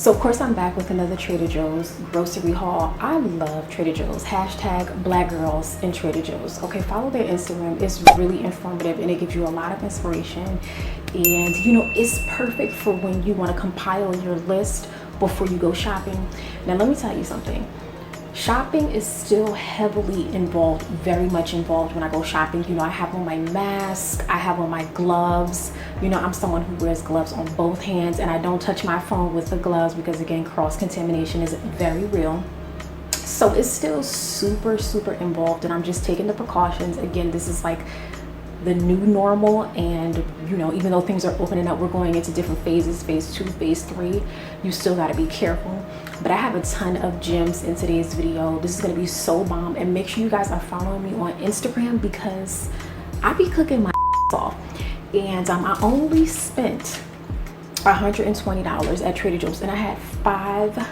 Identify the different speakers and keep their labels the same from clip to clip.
Speaker 1: So of course I'm back with another Trader Joe's grocery haul. I love Trader Joe's. Hashtag Black Girls in Trader Joe's. Okay, follow their Instagram. It's really informative and it gives you a lot of inspiration. And you know, it's perfect for when you want to compile your list before you go shopping. Now let me tell you something. Shopping is still heavily involved, very much involved when I go shopping. You know, I have on my mask, I have on my gloves. You know, I'm someone who wears gloves on both hands, and I don't touch my phone with the gloves because again, cross-contamination is very real. So it's still super involved, and I'm just taking the precautions. Again, this is like the new normal, and you know, even though things are opening up, we're going into different phases, phase 2, phase 3, you still got to be careful. But I have a ton of gems in today's video. This is going to be so bomb, and make sure you guys are following me on Instagram because I be cooking my off. And I only spent $120 at Trader Joe's, and I had 5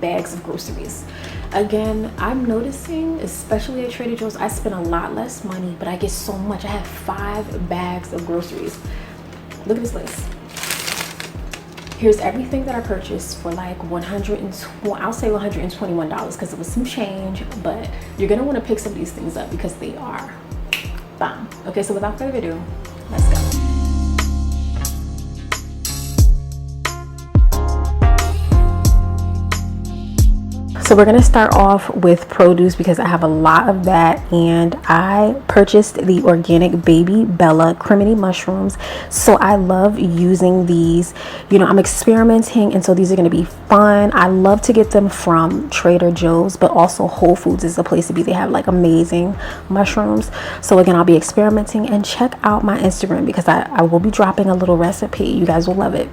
Speaker 1: bags of groceries. Again, I'm noticing, especially at Trader Joe's, I spend a lot less money, but I get so much. I have 5 bags of groceries. Look at this list. Here's everything that I purchased for like I'll say $121 because it was some change, but you're gonna want to pick some of these things up because they are bomb. Okay, so without further ado, let's go. So we're gonna start off with produce because I have a lot of that, and I purchased the organic Baby Bella criminy mushrooms. So I love using these. You know, I'm experimenting, and so these are gonna be fun. I love to get them from Trader Joe's, but also Whole Foods is the place to be. They have like amazing mushrooms. So again, I'll be experimenting, and check out my Instagram because I will be dropping a little recipe. You guys will love it.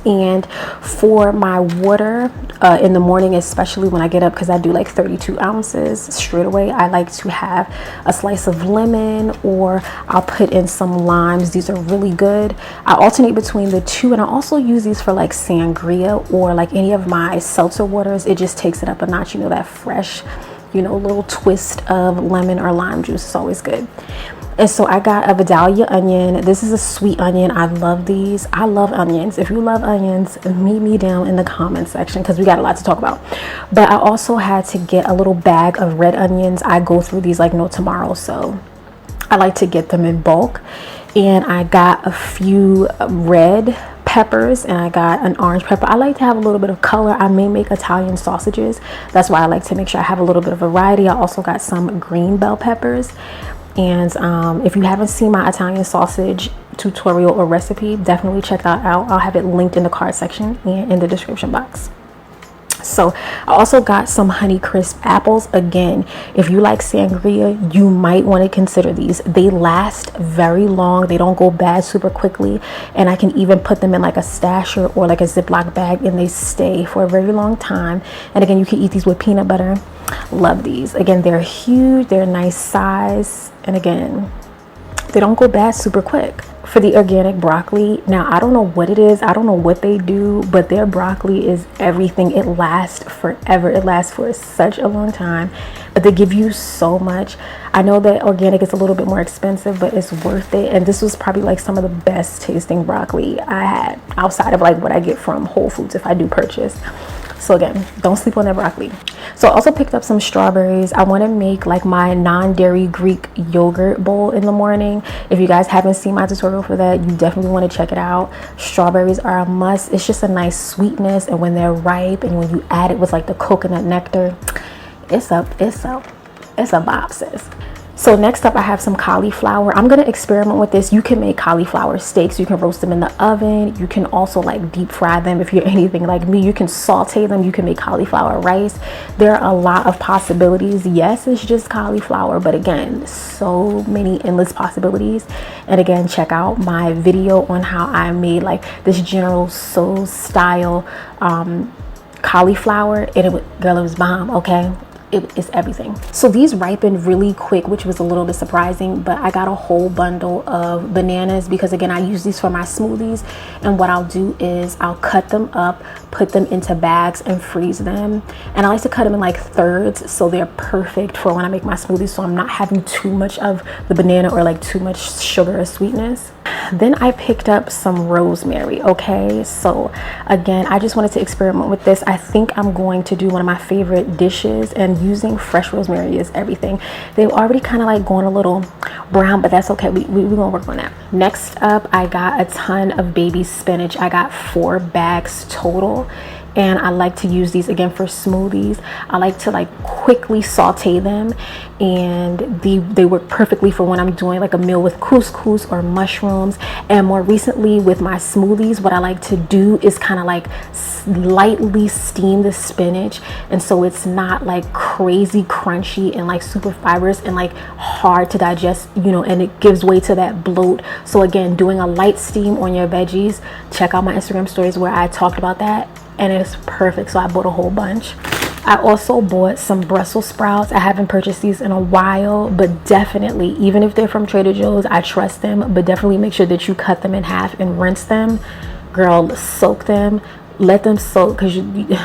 Speaker 1: And for my water in the morning, especially when I get up, because I do like 32 ounces straight away, I like to have a slice of lemon, or I'll put in some limes. These are really good. I alternate between the two, and I also use these for like sangria or like any of my seltzer waters. It just takes it up a notch. You know, that fresh, you know, little twist of lemon or lime juice is always good. And so I got a Vidalia onion. This is a sweet onion. I love these. I love onions. If you love onions, meet me down in the comment section because we got a lot to talk about. But I also had to get a little bag of red onions. I go through these like no tomorrow, so I like to get them in bulk. And I got a few red peppers, and I got an orange pepper. I like to have a little bit of color. I may make Italian sausages. That's why I like to make sure I have a little bit of variety. I also got some green bell peppers. And if you haven't seen my Italian sausage tutorial or recipe, definitely check that out. I'll have it linked in the card section and in the description box. So I also got some Honeycrisp apples. Again, if you like sangria, you might want to consider these. They last very long. They don't go bad super quickly, and I can even put them in like a stasher or like a Ziploc bag, and they stay for a very long time. And again, you can eat these with peanut butter. Love these. Again, they're huge, they're a nice size, and again, they don't go bad super quick. For the organic broccoli, now I don't know what it is, I don't know what they do, but their broccoli is everything. It lasts forever. It lasts for such a long time, but they give you so much. I know that organic is a little bit more expensive, but it's worth it. And this was probably like some of the best tasting broccoli I had outside of like what I get from Whole Foods if I do purchase. So again, don't sleep on that broccoli. So I also picked up some strawberries. I want to make like my non-dairy Greek yogurt bowl in the morning. If you guys haven't seen my tutorial for that, you definitely want to check it out. Strawberries are a must. It's just a nice sweetness, and when they're ripe and when you add it with like the coconut nectar, it's a bop, sis. So next up, I have some cauliflower. I'm going to experiment with this. You can make cauliflower steaks. You can roast them in the oven. You can also like deep fry them. If you're anything like me, you can saute them. You can make cauliflower rice. There are a lot of possibilities. Yes, it's just cauliflower, but again, so many endless possibilities. And again, check out my video on how I made like this General Tso's style cauliflower, and it was bomb. Okay, it is everything. So these ripened really quick, which was a little bit surprising, but I got a whole bundle of bananas because again, I use these for my smoothies. And what I'll do is I'll cut them up, put them into bags and freeze them. And I like to cut them in like thirds so they're perfect for when I make my smoothies, so I'm not having too much of the banana or like too much sugar or sweetness. Then I picked up some rosemary. Okay, so again, I just wanted to experiment with this. I think I'm going to do one of my favorite dishes, and using fresh rosemary is everything. They've already kind of like gone a little brown, but that's okay. We're gonna work on that. Next up, I got a ton of baby spinach. I got 4 bags total, and I like to use these again for smoothies. I like to like quickly saute them, and they work perfectly for when I'm doing like a meal with couscous or mushrooms. And more recently with my smoothies, what I like to do is kind of like lightly steam the spinach, and so it's not like crazy crunchy and like super fibrous and like hard to digest, you know, and it gives way to that bloat. So again, doing a light steam on your veggies, check out my Instagram stories where I talked about that, and it's perfect. So I bought a whole bunch. I also bought some Brussels sprouts. I haven't purchased these in a while, but definitely, even if they're from Trader Joe's, I trust them, but definitely make sure that you cut them in half and rinse them. Girl, soak them, let them soak, because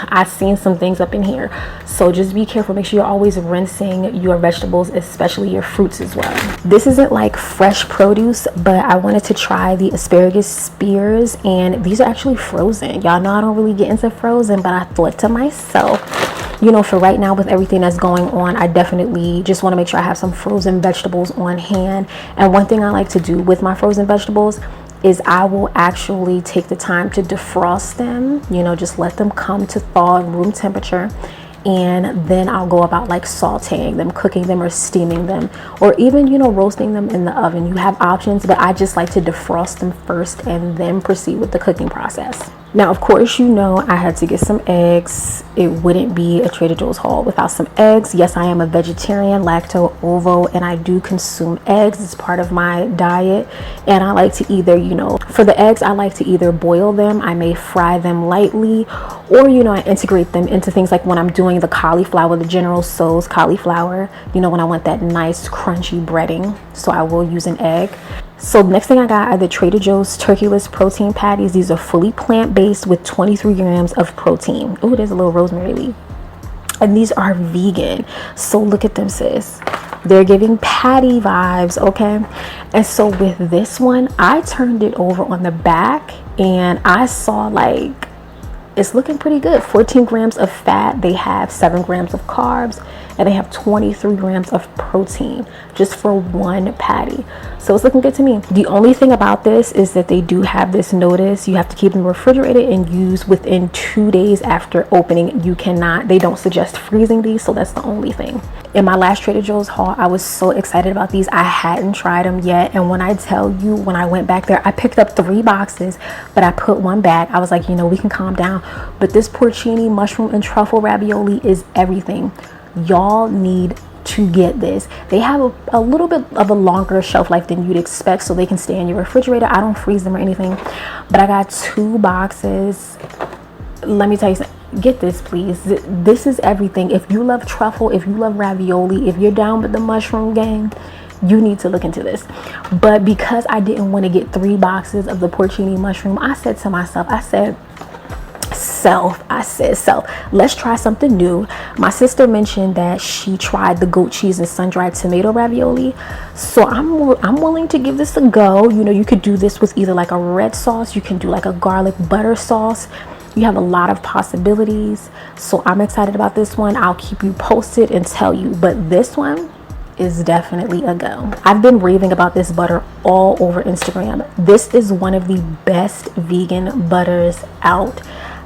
Speaker 1: I've seen some things up in here. So just be careful. Make sure you're always rinsing your vegetables, especially your fruits as well. This isn't like fresh produce, but I wanted to try the asparagus spears, and these are actually frozen. Y'all know I don't really get into frozen, but I thought to myself, you know, for right now with everything that's going on, I definitely just want to make sure I have some frozen vegetables on hand. And one thing I like to do with my frozen vegetables is I will actually take the time to defrost them, you know, just let them come to thaw room temperature, and then I'll go about like sauteing them, cooking them, or steaming them, or even, you know, roasting them in the oven. You have options, but I just like to defrost them first and then proceed with the cooking process. Now, of course, you know, I had to get some eggs. It wouldn't be a Trader Joe's haul without some eggs. Yes, I am a vegetarian, lacto-ovo, and I do consume eggs as part of my diet. And I like to either, you know, for the eggs, I like to either boil them, I may fry them lightly, or, you know, I integrate them into things like when I'm doing the cauliflower, the General Tso's cauliflower, you know, when I want that nice crunchy breading. So I will use an egg. So next thing I got are the Trader Joe's turkeyless protein patties. These are fully plant-based with 23 grams of protein. Oh, there's a little rosemary leaf. And these are vegan. So look at them, sis. They're giving patty vibes, okay? And so with this one, I turned it over on the back, and I saw like, it's looking pretty good. 14 grams of fat. They have 7 grams of carbs, and they have 23 grams of protein just for one patty. So it's looking good to me. The only thing about this is that they do have this notice. You have to keep them refrigerated and use within 2 days after opening. You cannot, they don't suggest freezing these, so that's the only thing. In my last Trader Joe's haul, I was so excited about these. I hadn't tried them yet, and when I tell you, when I went back there, I picked up 3 boxes, but I put 1 back. I was like, you know, we can calm down. But this porcini, mushroom, and truffle ravioli is everything. Y'all need to get this. They have a little bit of a longer shelf life than you'd expect, so they can stay in your refrigerator. I don't freeze them or anything, but I got 2 boxes. Let me tell you something. Get this, please. This is everything. If you love truffle, if you love ravioli, if you're down with the mushroom gang, you need to look into this. But because I didn't want to get 3 boxes of the porcini mushroom, I said to myself, I said, let's try something new. My sister mentioned that she tried the goat cheese and sun-dried tomato ravioli, so I'm willing to give this a go. You know, you could do this with either like a red sauce, you can do like a garlic butter sauce. You have a lot of possibilities, so I'm excited about this one. I'll keep you posted and tell you, but this one is definitely a go. I've been raving about this butter all over Instagram. This is one of the best vegan butters out.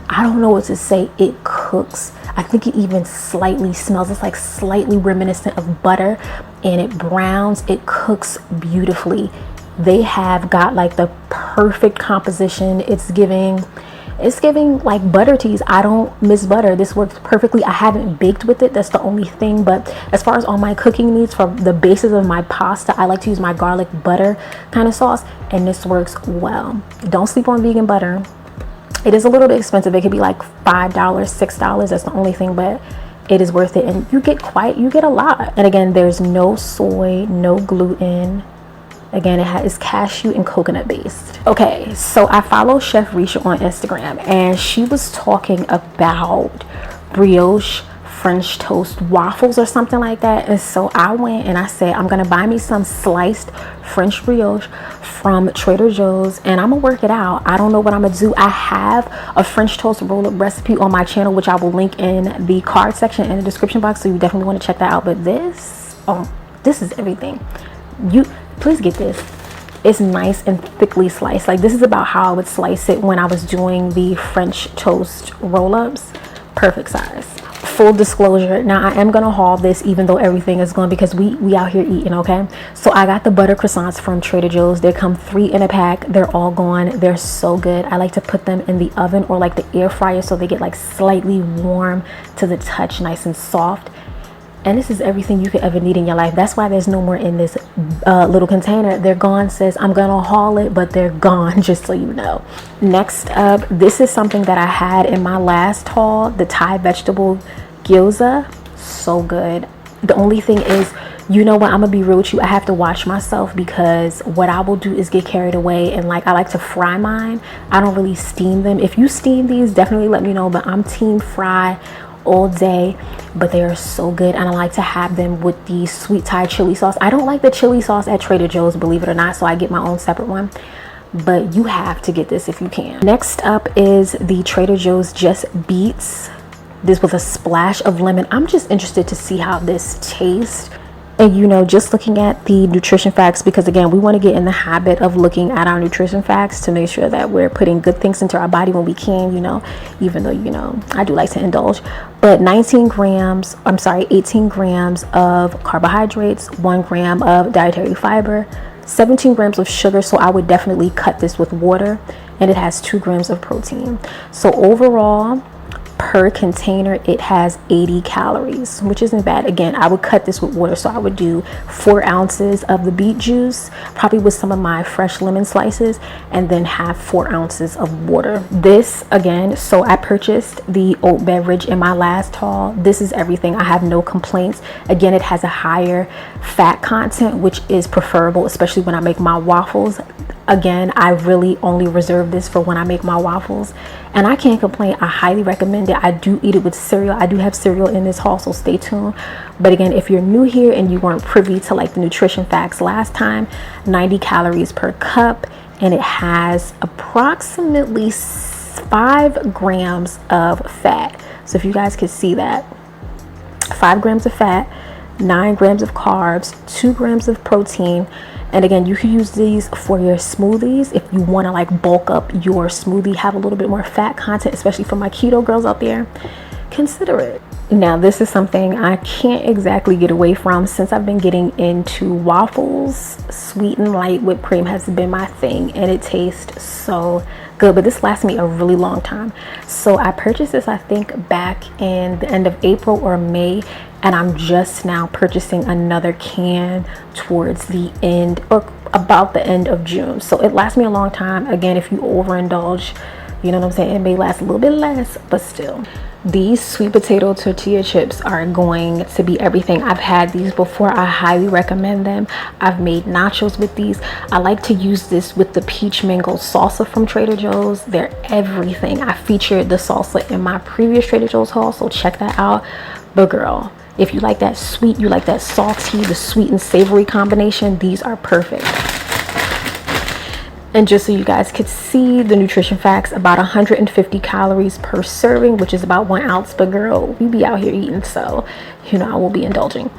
Speaker 1: I don't know what to say. It cooks. I think it even slightly smells. It's like slightly reminiscent of butter, and it browns. It cooks beautifully. They have got like the perfect composition. It's giving like butter teas. I don't miss butter. This works perfectly. I haven't baked with it. That's the only thing. But as far as all my cooking needs for the basis of my pasta, I like to use my garlic butter kind of sauce, and this works well. Don't sleep on vegan butter. It is a little bit expensive. It could be like $5, $6. That's the only thing, but it is worth it. And you get a lot. And again, there's no soy, no gluten. Again, it's cashew and coconut based. Okay, so I follow Chef Risha on Instagram, and she was talking about brioche French toast waffles or something like that. And so I went and I said, I'm gonna buy me some sliced French brioche from Trader Joe's and I'm gonna work it out. I don't know what I'm gonna do. I have a French toast roll-up recipe on my channel, which I will link in the card section in the description box, so you definitely want to check that out. But this, oh, this is everything. You please get this. It's nice and thickly sliced. Like, this is about how I would slice it when I was doing the French toast roll-ups. Perfect size. Full disclosure, now I am gonna haul this even though everything is gone, because we out here eating, okay? So I got the butter croissants from Trader Joe's. They come 3 in a pack. They're all gone. They're so good. I like to put them in the oven or like the air fryer so they get like slightly warm to the touch, nice and soft. And this is everything you could ever need in your life. That's why there's no more in this little container. They're gone, sis. I'm gonna haul it, but they're gone, just so you know. Next up, this is something that I had in my last haul, the Thai vegetable gyoza. So good. The only thing is, you know what, I'm gonna be real with you, I have to watch myself, because what I will do is get carried away and like I like to fry mine. I don't really steam them. If you steam these, definitely let me know, but I'm team fry all day. But they are so good, and I like to have them with the sweet Thai chili sauce. I don't like the chili sauce at Trader Joe's, believe it or not, so I get my own separate one. But you have to get this if you can. Next up is the Trader Joe's Just Beets. This with a splash of lemon. I'm just interested to see how this tastes. And you know, just looking at the nutrition facts, because again, we want to get in the habit of looking at our nutrition facts to make sure that we're putting good things into our body when we can, you know, even though, you know, I do like to indulge. But 18 grams of carbohydrates, 1 gram of dietary fiber, 17 grams of sugar. So I would definitely cut this with water, and it has 2 grams of protein. So overall, per container, it has 80 calories, which isn't bad. Again, I would cut this with water, so I would do 4 ounces of the beet juice, probably with some of my fresh lemon slices, and then have 4 ounces of water. This again, so I purchased the oat beverage in my last haul. This is everything. I have no complaints. Again, it has a higher fat content, which is preferable, especially when I make my waffles. Again, I really only reserve this for when I make my waffles, and I can't complain. I highly recommend it. I do eat it with cereal. I do have cereal in this haul, so stay tuned. But again, if you're new here and you weren't privy to like the nutrition facts last time, 90 calories per cup, and it has approximately 5 grams of fat. So if you guys could see that, 5 grams of fat, 9 grams of carbs, 2 grams of protein. And again, you can use these for your smoothies if you want to like bulk up your smoothie, have a little bit more fat content, especially for my keto girls out there. Consider it. Now, this is something I can't exactly get away from since I've been getting into waffles. Sweetened light whipped cream has been my thing, and it tastes so good, but this lasts me a really long time. So I purchased this, I think, back in the end of April or May, and I'm just now purchasing another can towards the end, or about the end of June. So it lasts me a long time. Again, if you overindulge, you know what I'm saying, it may last a little bit less, but still. These sweet potato tortilla chips are going to be everything. I've had these before. I highly recommend them. I've made nachos with these. I like to use this with the peach mango salsa from Trader Joe's. They're everything. I featured the salsa in my previous Trader Joe's haul, so check that out. But girl, if you like that sweet, you like that salty, the sweet and savory combination, these are perfect. And just so you guys could see the nutrition facts, about 150 calories per serving, which is about 1 ounce. But girl, we be out here eating, so you know I will be indulging.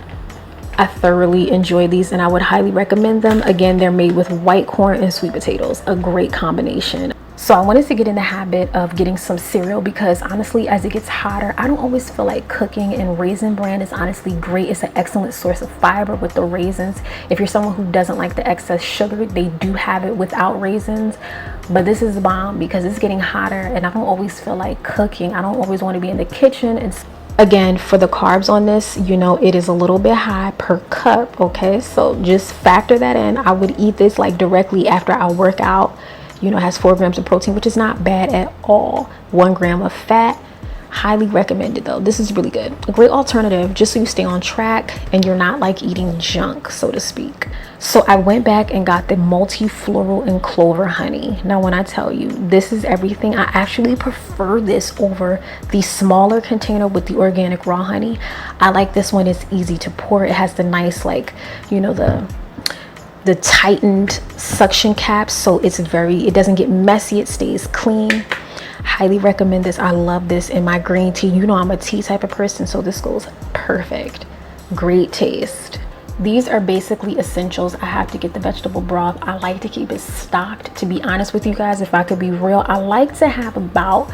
Speaker 1: I thoroughly enjoy these, and I would highly recommend them. Again, they're made with white corn and sweet potatoes, a great combination. So I wanted to get in the habit of getting some cereal, because honestly, as it gets hotter, I don't always feel like cooking, and Raisin Bran is honestly great. It's an excellent source of fiber with the raisins. If you're someone who doesn't like the excess sugar, they do have it without raisins, but this is bomb because it's getting hotter and I don't always feel like cooking. I don't always want to be in the kitchen. And again, for the carbs on this, you know, it is a little bit high per cup, okay? So just factor that in. I would eat this like directly after I work out. You know, it has 4 grams of protein, which is not bad at all. 1 gram of fat. Highly recommended though. This is really good. A great alternative just so you stay on track and you're not like eating junk, so to speak. So I went back and got the multi-floral and clover honey. Now when I tell you this is everything, I actually prefer this over the smaller container with the organic raw honey. I like this one. It's easy to pour. It has the nice, like, you know, the tightened suction caps, so it doesn't get messy, it stays clean. Highly recommend this. I love this in my green tea. You know I'm a tea type of person, so this goes perfect. Great taste. These are basically essentials. I have to get the vegetable broth. I like to keep it stocked. To be honest with you guys, if I could be real, I like to have about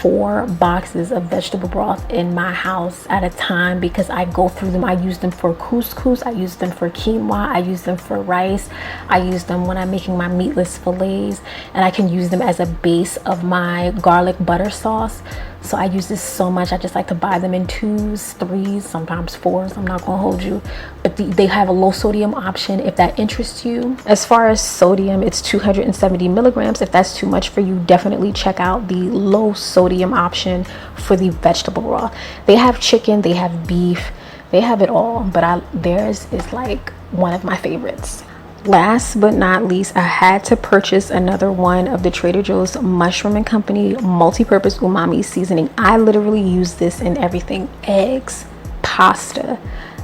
Speaker 1: 4 boxes of vegetable broth in my house at a time, because I go through them. I use them for couscous, I use them for quinoa, I use them for rice, I use them when I'm making my meatless fillets, and I can use them as a base of my garlic butter sauce. So I use this so much. I just like to buy them in 2s, 3s, sometimes 4s. I'm not gonna hold you, but they have a low sodium option if that interests you. As far as sodium, it's 270 milligrams. If that's too much for you, definitely check out the low sodium option for the vegetable broth. They have chicken, they have beef, they have it all, but theirs is like one of my favorites. Last but not least, I had to purchase another one of the Trader Joe's Mushroom and Company multi-purpose umami seasoning. I literally use this in everything: eggs, pasta.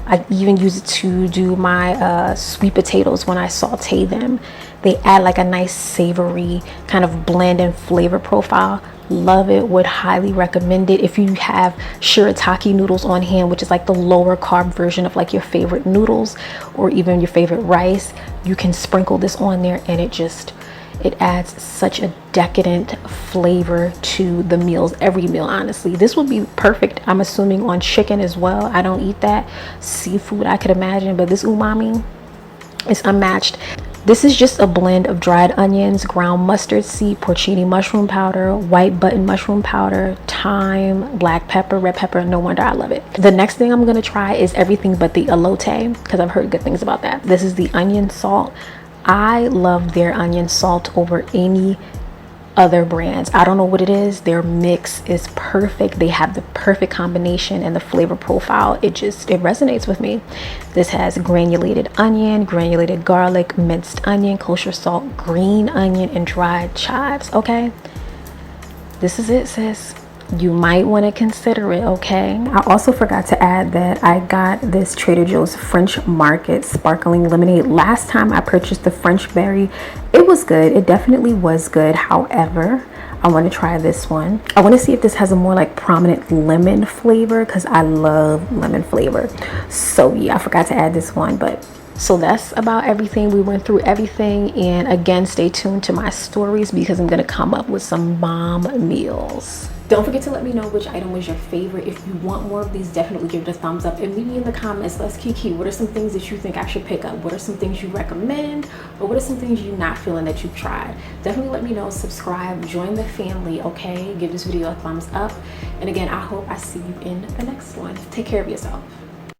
Speaker 1: I even use it to do my sweet potatoes when I saute them. They add like a nice savory kind of blend and flavor profile. Love it. Would highly recommend it. If you have shirataki noodles on hand, which is like the lower carb version of like your favorite noodles or even your favorite rice, you can sprinkle this on there, and it adds such a decadent flavor to the meals, every meal. Honestly, this would be perfect, I'm assuming, on chicken as well. I don't eat that. Seafood, I could imagine, but this umami is unmatched. This is just a blend of dried onions, ground mustard seed, porcini mushroom powder, white button mushroom powder, thyme, black pepper, red pepper. No wonder I love it. The next thing I'm gonna try is everything but the elote, because I've heard good things about that. This is the onion salt. I love their onion salt over any other brands. I don't know what it is. Their mix is perfect. They have the perfect combination, and the flavor profile, it resonates with me. This has granulated onion, granulated garlic, minced onion, kosher salt, green onion, and dried chives. Okay, this is it, sis. You might want to consider it. Okay, I also forgot to add that I got this Trader Joe's French Market sparkling lemonade. Last time I purchased the French berry, it was good. It definitely was good. However, I want to try this one. I want to see if this has a more like prominent lemon flavor, because I love lemon flavor. So yeah, I forgot to add this one. But so that's about everything. We went through everything, and again, stay tuned to my stories, because I'm gonna come up with some bomb meals. Don't forget to let me know which item was your favorite. If you want more of these, definitely give it a thumbs up, and leave me in the comments. Let's kiki. What are some things that you think I should pick up? What are some things you recommend? Or what are some things you're not feeling that you've tried? Definitely let me know. Subscribe, join the family, okay? Give this video a thumbs up. And again, I hope I see you in the next one. Take care of yourself.